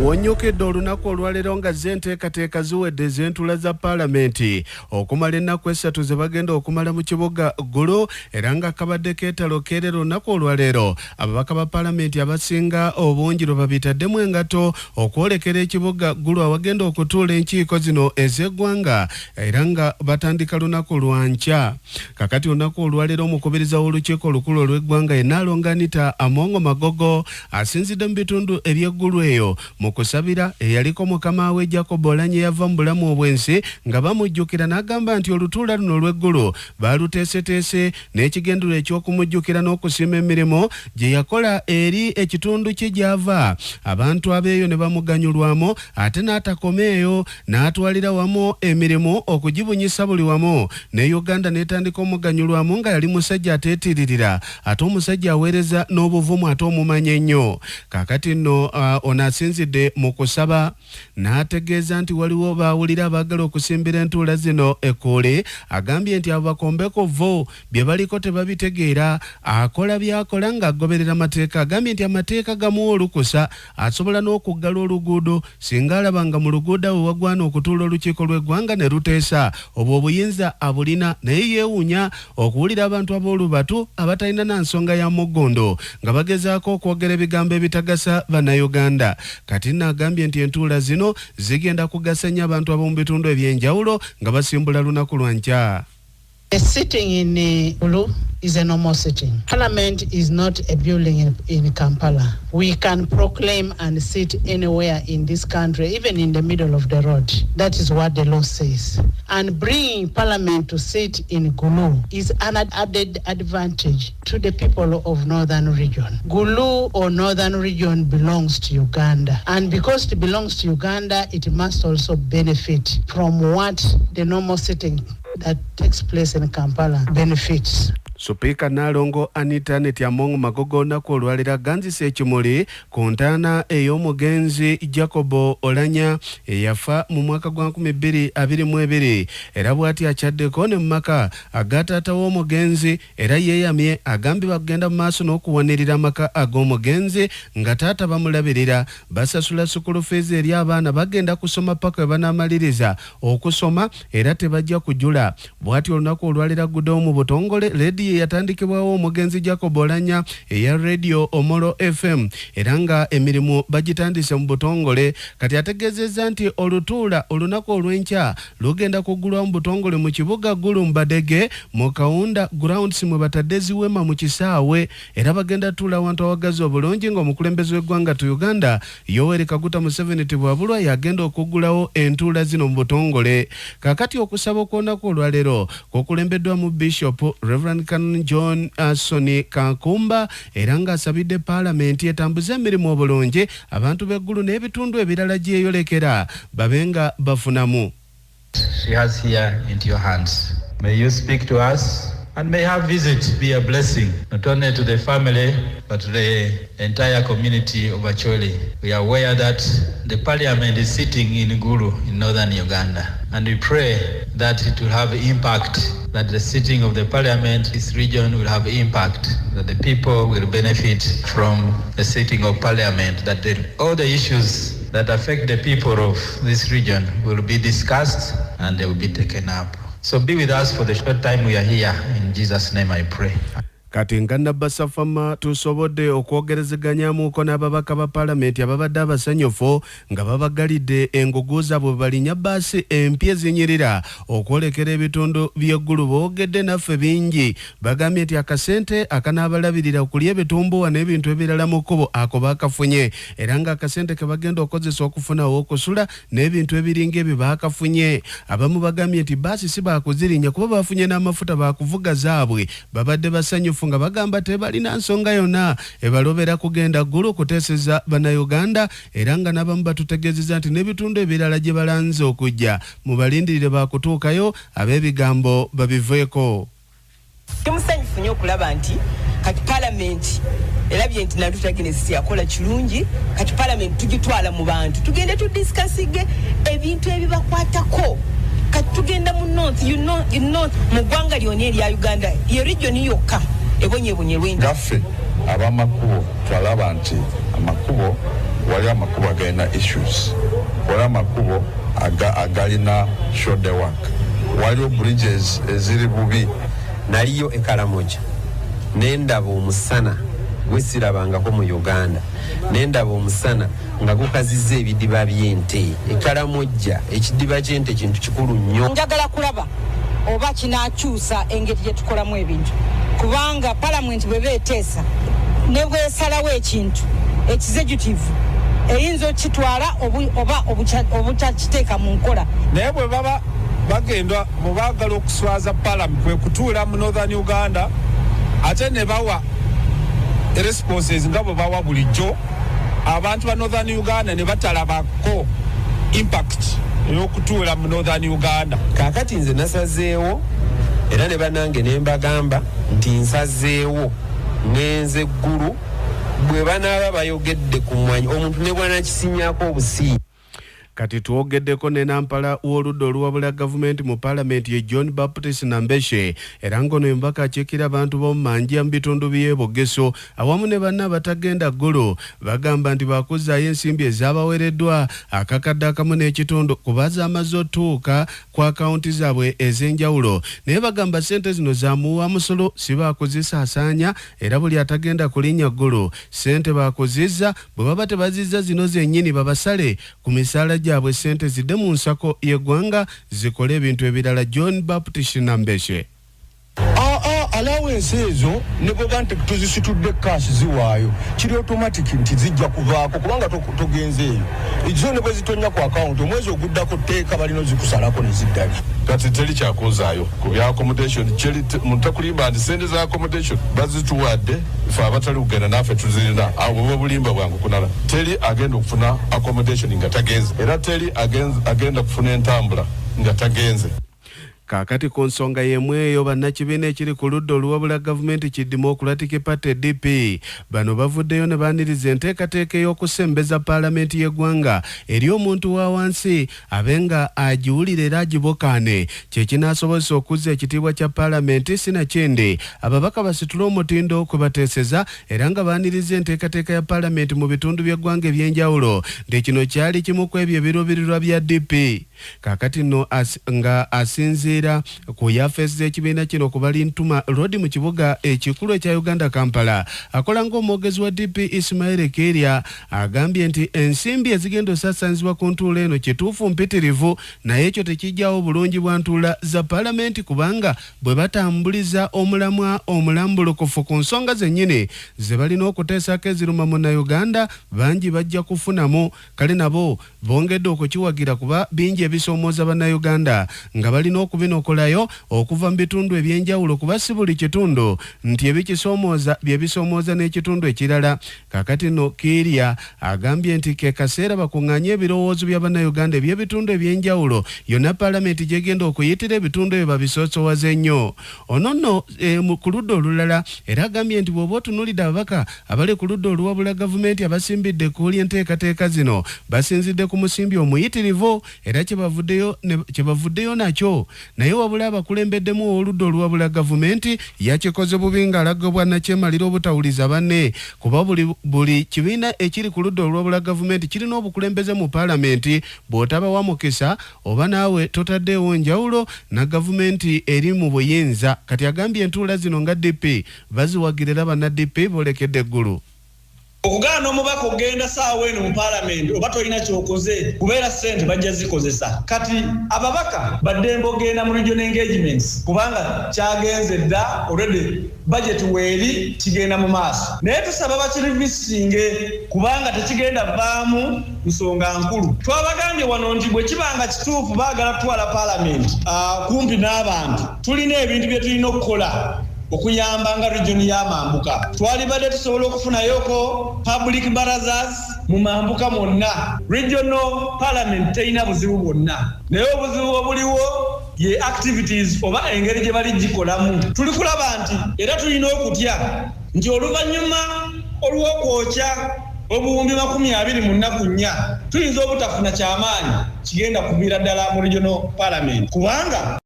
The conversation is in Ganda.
Wonyokedde olunaku olwaleero nga z'enteekateeka ziwedde ez'entula za paalamenti okumala ennaku esatu ze bagenda okumala mu kibuga Gulu, era nga kabadde keetalo keerera olunaku olwaleero ababaka ba paalamenti abasinga obungi lwe babitaddemu engato okwolekera ekibuga Gulu awagenda okutuula enkiiko zino ez'eggwanga, era nga batandika lunaku lwa nkya. Kakati olunaku olwaleero omukubiriza w'olukiiko olukulu olw'eggwanga ye Nnaalongo Anita Among Magogo asinzidde mu bitundu eby'eggulu eyo mu kusabira eyaliko mukama we Jacob Oulanyah yava mu bulamu obwensi, nga bamujjukira n'agamba nti olutuula luno olw'eggulu baaluteeseteese n'ekigendero eky'okumujjukira n'okusiima emirimu gye yakola eri ekitundu kye gy'ava. Abantu abeeyo ne bamuganyulwamu, ate n'atakomeeyo n'atwalira wamu emirimu okugibunyisa buli wamu, ne Uganda n'etandika omuganyulwamu nga yali musajja ateetiririra, ate omusajja aweereza n'obuvumu ate omumanya ennyo. Kaakati nno ono asinzidde mu kusaba n'ategeeza nti waliwo baawulira abaagala okusimbira entuula zino Ekkoole. Agambye nti abo bakombeko vo bye baliko tebabitegeera, akola by'akola ng'agoberera amateeka. Agambye nti amateeka gamuwa olukusa, asobola n'okuggala oluguudo singa alaba nga mu luguudo awo wagwana okutuula olukiiko lw'eggwanga ne luteesa. Obwo obuyinza abulina, naye yeewuunya okuwulira abantu ab'olubatu abatalina na nsonga ya mugondo nga bagezaako okwogera ebigambo ebitagasa bannayuganda. Kati n'agambye nti entuula zino zigenda kugasanya abantu ab'omu bitundu eby'enjawulo nga basimbula lunaku lwa nkya. A sitting in Gulu is a normal sitting. Parliament is not a building in Kampala. We can proclaim and sit anywhere in this country, even in the middle of the road. That is what the law says. And bringing Parliament to sit in Gulu is an added advantage to the people of Northern Region. Gulu or Northern Region belongs to Uganda. And because it belongs to Uganda, it must also benefit from what the normal sitting that takes place in Kampala benefits. Supiika Nnaalongo Anita Among Magogo olunaku olwaleero aganzise ekimuli ku ntaana ey'omugenzi Jacob Oulanyah eyafa mu mwaka gwa 2022, era bw'ati akyaddeko ne mu maka aga taata w'omugenzi, era yeeyamye agambye bagenda mu maaso n'okuwanirira amaka ag'omugenzi nga taata bamulabirira, basasula sukulu fees eri abaana bagenda kusoma paka we banaamaliriza okusoma, era tebajja kujula. Bw'ati olunaku olwaleero aguddewo mu butongole ledi yatandikibwawo omugenzi Jacob Oulanyah eya Radio Omolo FM, era nga emirimu bagitandise mu butongole. Kati ategeezezza nti olutuula olunaku olw'enkya lugenda kuggulwa mu butongole mu kibuga Gulu Mbadege mu Kaunda grounds mwe batadde ziwema mu kisaawe, era bagenda tuula awantu awagazi obulungi ng'omukulembeze w'eggwanga tu Uganda Yoweri Kaguta Museveni Tibwabulwa yagenda okuggulawo entuula zino mu butongole. Kakati okusaba okw'olunaku olwaleero kukulembeddwa mu Bishop Reverend Canon John Soni Kankumba, era nga asabidde paalamenti etambuze emirimu obulungi abantu b'eggulu n'ebitundu ebirala gye yolekera babenga bafunamu. She has here into your hands. May you speak to us and may her visit be a blessing not only to the family but to the entire community of Acholi. We are aware that the parliament is sitting in Gulu in northern Uganda, and we pray that it will have impact, that the sitting of the parliament, this region will have impact, that the people will benefit from the sitting of parliament, that all the issues that affect the people of this region will be discussed and they will be taken up. So be with us for the short time we are here. In Jesus' name I pray. Kati nga Nabasa Fama tusobodde okwogerezeganyaamuuko n'ababaka ba paalamenti ababadde abasanyufu nga babagalidde engugu zaabwe balinya bbaasi empya ezinyirira okwolekera ebitundu by'eggulu. Boogedde naffe bingi, bagambye nti akasente akanaabalabirira okulya ebitumbuwa n'ebintu ebirala mu kkubo ako baakafunye, era nga akasente ke bagenda okozesa okufunawo okusula n'ebintu ebiringa ebyo baakafunye. Abamu bagambye nti bbaasi si baakuzirinya kuba baafunye n'amafuta baakuvuga zaabwe, babadde basanyufu nga bagamba tebalina nsonga yonna ebalobera kugenda Gulu kuteeseza bannayuganda, era nga n'abamu batutegeezezza nti n'ebitundu ebirala gye balanze okujja mubalindirire baakutuukayo ab'ebigambo babiveeko. Tumusanyufu nnyo okulaba nti kati paalamenti erabye nti Nalutagenesi yakola kirungi, kati paalamenti tugitwala mu bantu tugende tudiskasige ebintu ebibakwatako. Kati tugenda mu north, you know mu ggwanga lyonna erya Uganda ye region yokka ebonyebonye lw'enda gaffe ab'amakubo twalaba nti amakubo wali amakubo agalina issues, wali amakubo agalina shoulder work, waliwo bridges eziri bubi. Naliyo e Karamoja nendaba omusana gwesirabangako mu Uganda, nendaba omusana nga gukaziza ebidiba by'ente. E Karamoja ekidiba ky'ente kintu kikulu nnyo. Njagala kulaba oba kinakyusa engeri gye tukolamu ebintu, kubanga Parliament bwe beeteesa ne bwesalawo ekintu executive eyinza okitwala oba obutakiteeka mu nkola. Naye bwe baba bagenda bwe baagala okuswaza Parliament kwe kutuula mu Northern Uganda ate ne bawa responses nga bwe bawa bulijjo, abantu ba Northern Uganda ne batalabako impact ey'okutuula mu Northern Uganda. Kaakati nze nasazeewo era ne banange ne mbagamba nti nsazeewo ngenze eggulu bwe banaaba bayogedde ku mwanyi omuntu ne bwanakisinyaako obusiiyi. Kati tuogeddeko ne Nampala w'oludda oluwabula gavumenti mu Parliament ye John Baptist Nambeshe era ngono embaka akiikira abantu b'omu manja mu bitundu by'e Bugeso awamu ne banna abatagenda ggulu bagamba nti baakuzaayo ensimbi ezaabaweereddwa akakadde akamu n'ekitundu kubaza amaze otuuka ku akawunti zaabwe ez'enjawulo, naye bagamba ssente zino zaamuwa musolo si baakuzisaasaanya era buli atagenda kulinnya ggulu ssente baakuzizza bwe baba tebazizza zino zennyini babasale ku misaala gyabwe ssente zidde mu nsako y'eggwanga zikole ebintu ebirala. John Baptist Nambeshe allowance ezo ne bwoga nti tuzisitudde cash ziwaayo kiri automatic nti zijja kuvaako kubanga togenzeeyo izo ne bwe zitonya ku account omwezi oguddako teeka balino zikusalako ne ziddayo. Kati teri kyakuzaayo ku bya accommodation mutakulimba nti sente za accommodation bazituwadde ife abatali kugenda naffe tuzirina awo bwe bulimba bwangu kunala teri agenda okufuna accommodation nga tagenze era teri agenda kufuna entambula nga tagenze. Kaakati ku nsonga y'emu eyo bannakibiina ekiri ku ludda oluwabula gavumenti ki Democratic Party DP bano bavuddeyo ne baaniriza enteekateeka ey'okusembeza Paalamenti y'eggwanga eri omuntu wa wansi abenga agiwulira era agibokaane kye kinaasobozesa okuzza ekitiibwa kya Paalamenti sinakindi ababaka basitule omutindo kwe bateeseza era nga baaniriza enteekateeka ya Paalamenti mu bitundu by'eggwanga eby'enjawulo nti kino kyali kimu ku ebyo ebiruubirirwa bya DP. Kaakati nno nga asinziira ku yafeesi z'ekibiina kino ku Balintuma Road mu kibuga ekikulu ekya Uganda Kampala akola ng'omwogezi wa DP Ismail Keria agambye nti ensimbi ezigenda osaasaanizibwa ku ntuula eno kituufu mpitirivu naye ekyo tekijjawo bulungi bwa ntuula za Paalamenti kubanga bwe batambuliza omulamwa omulambulukufu ku nsonga zennyini ze balina okuteesako eziruma Munnayuganda bangi bajja kufunamu kale nabo bongedde okukiwagira kuba bingi ebisoomooza Bannayuganda nga balina okubinokolayo okuva mu bitundu ebyenjawulo kuba si buli kitundu nti ebikisoomooza bye bisoomooza n'ekitundu ekirala. Kaakati nno Kiria agambye nti ke kaseera bakuŋŋaanye ebirowoozo bya Bannayuganda eby'ebitundu ebyenjawulo yonna Paalamenti gyegenda okuyitira ebitundu ebyo babisoosowaze nnyo. Ono nno ku ludda olulala era agambye nti bw'oba otunuulidde ababaka abali ku ludda oluwabula gavumenti abasimbidde kuulya enteekateeka zino basinzidde ku musimbi omuyitirivu era kyebavuddeyo nakyo naye wabula abakulembeddemu oludda oluwabula gavumenti yakikoze bubi ng'alaga bwannakyemalira obutawuliza banne kuba buli kibiina ekiri ku ludda oluwabula gavumenti kirina obukulembeze mu Paalamenti bw'otabawa mukisa oba naawe totaddeewo njawulo na gavumenti eri mu buyinza. Kati agambye entuula zino nga DP baziwagirira banna DP bolekedde eggulu. Okugaana omubaka ogenda saawa eno mu Paalamenti oba tolina kyokoze kubeera ssente bajja zikozesa. Kati ababaka baddembe ogenda mu regional engagements kubanga kyagenze dda already budget weeri kigenda mu maaso naye tusaba bakirivisinge kubanga tekigenda vaamu nsonga nkulu. Twabagambye wano nti bwe kibanga kituufu baagala kutwala Paalamenti kumpi n'abantu tulina ebintu bye tulina okukola okuyamba nga region ya Mambuka. Twalibadde tusobola okufunayoko public barazas mu Mambuka mwonna. Regional Parliament terina buzibu bwonna naye obuzibu obuliwo ye activities oba engeri gye bali gikolamu. Tuli kulaba nti era tulina okutya nti oluvannyuma olw'okwokya obuwumbi 20 mu nnaku 4 tuyinza obutafuna kyamaanyi kigenda kuviira ddala mu regional Parliament kubanga